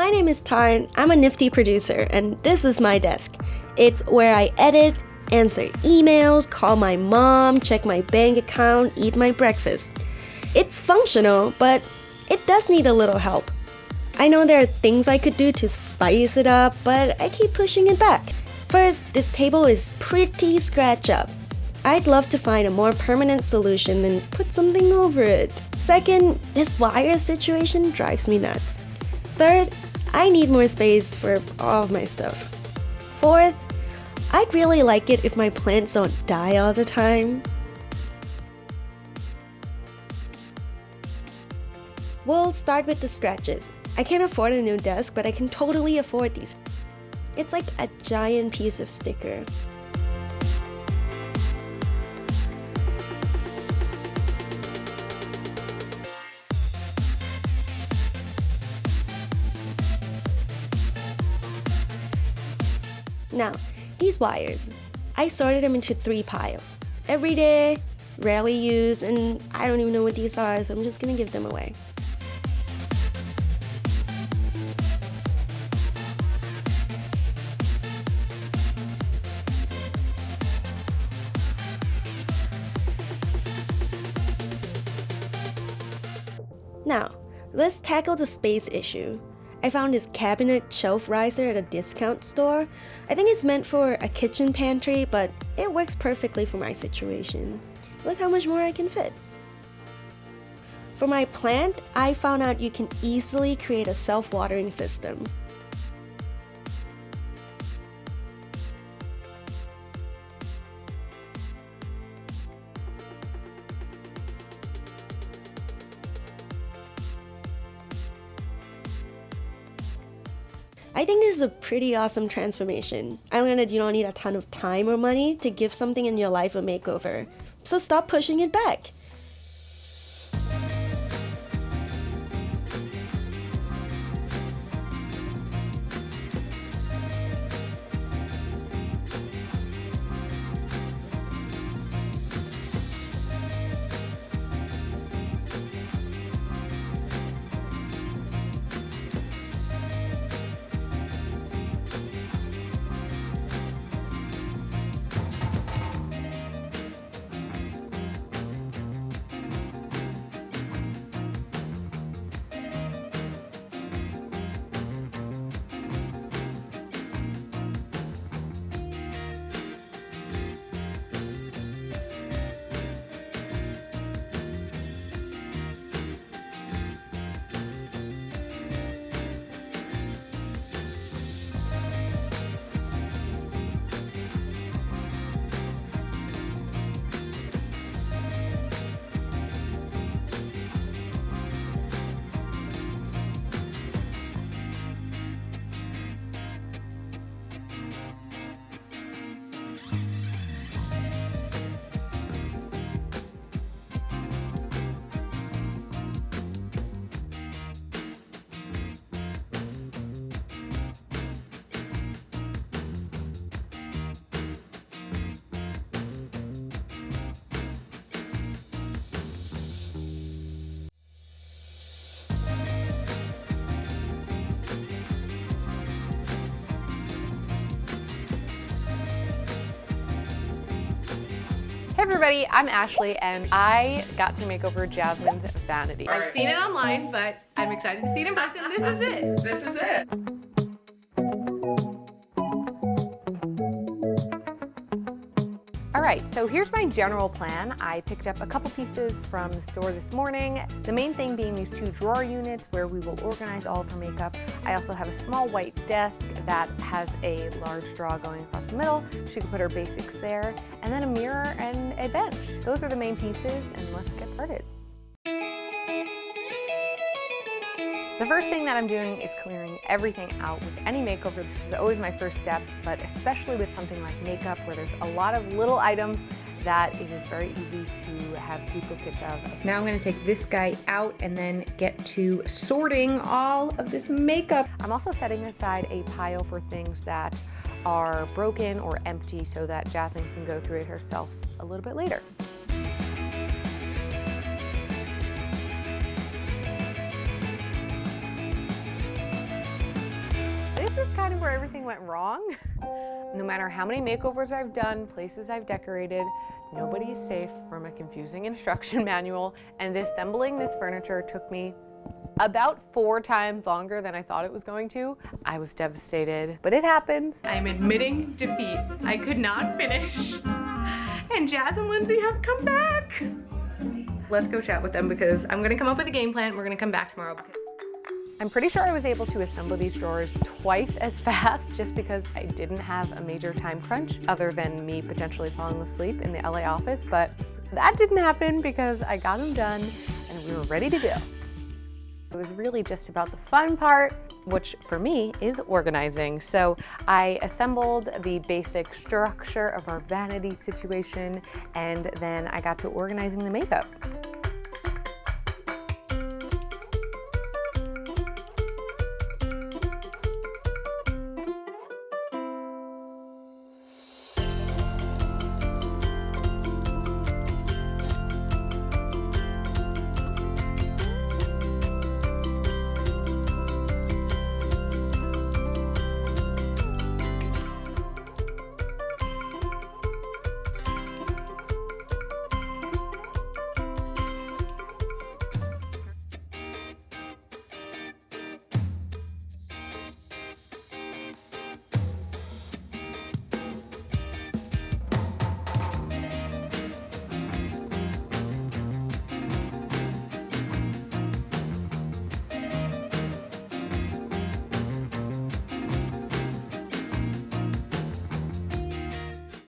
My name is Tarn, I'm a Nifty producer, and this is my desk. It's where I edit, answer emails, call my mom, check my bank account, eat my breakfast. It's functional, but it does need a little help. I know there are things I could do to spice it up, but I keep pushing it back. First, this table is pretty scratched up. I'd love to find a more permanent solution than put something over it. Second, this wire situation drives me nuts. Third, I need more space for all of my stuff. Fourth, I'd really like it if my plants don't die all the time. We'll start with the scratches. I can't afford a new desk, but I can totally afford these. It's like a giant piece of sticker. Now, these wires, I sorted them into 3 piles. Everyday, rarely used, and I don't even know what these are, so I'm just gonna give them away. Now, let's tackle the space issue. I found this cabinet shelf riser at a discount store. I think it's meant for a kitchen pantry, but it works perfectly for my situation. Look how much more I can fit. For my plant, I found out you can easily create a self-watering system. I think this is a pretty awesome transformation. I learned that you don't need a ton of time or money to give something in your life a makeover. So stop pushing it back. Hey everybody, I'm Ashley and I got to make over Jasmine's vanity. I've seen it online, but I'm excited to see it in person. This is it. This is it. Alright, so here's my general plan. I picked up a couple pieces from the store this morning. The main thing being these 2 drawer units where we will organize all of her makeup. I also have a small white desk that has a large drawer going across the middle. She can put her basics there. And then a mirror and a bench. Those are the main pieces, and let's get started. The first thing that I'm doing is clearing everything out with any makeover. This is always my first step, but especially with something like makeup where there's a lot of little items that it is very easy to have duplicates of. Now I'm going to take this guy out and then get to sorting all of this makeup. I'm also setting aside a pile for things that are broken or empty so that Jasmine can go through it herself a little bit later. learned where everything went wrong. No matter how many makeovers I've done, places I've decorated, nobody is safe from a confusing instruction manual, and assembling this furniture took me about 4 times longer than I thought it was going to. I was devastated, but it happens. I'm admitting defeat. I could not finish. And Jazz and Lindsay have come back. Let's go chat with them because I'm gonna come up with a game plan. We're gonna come back tomorrow. I'm pretty sure I was able to assemble these drawers twice as fast just because I didn't have a major time crunch other than me potentially falling asleep in the LA office, but that didn't happen because I got them done and we were ready to go. It was really just about the fun part, which for me is organizing. So I assembled the basic structure of our vanity situation, and then I got to organizing the makeup.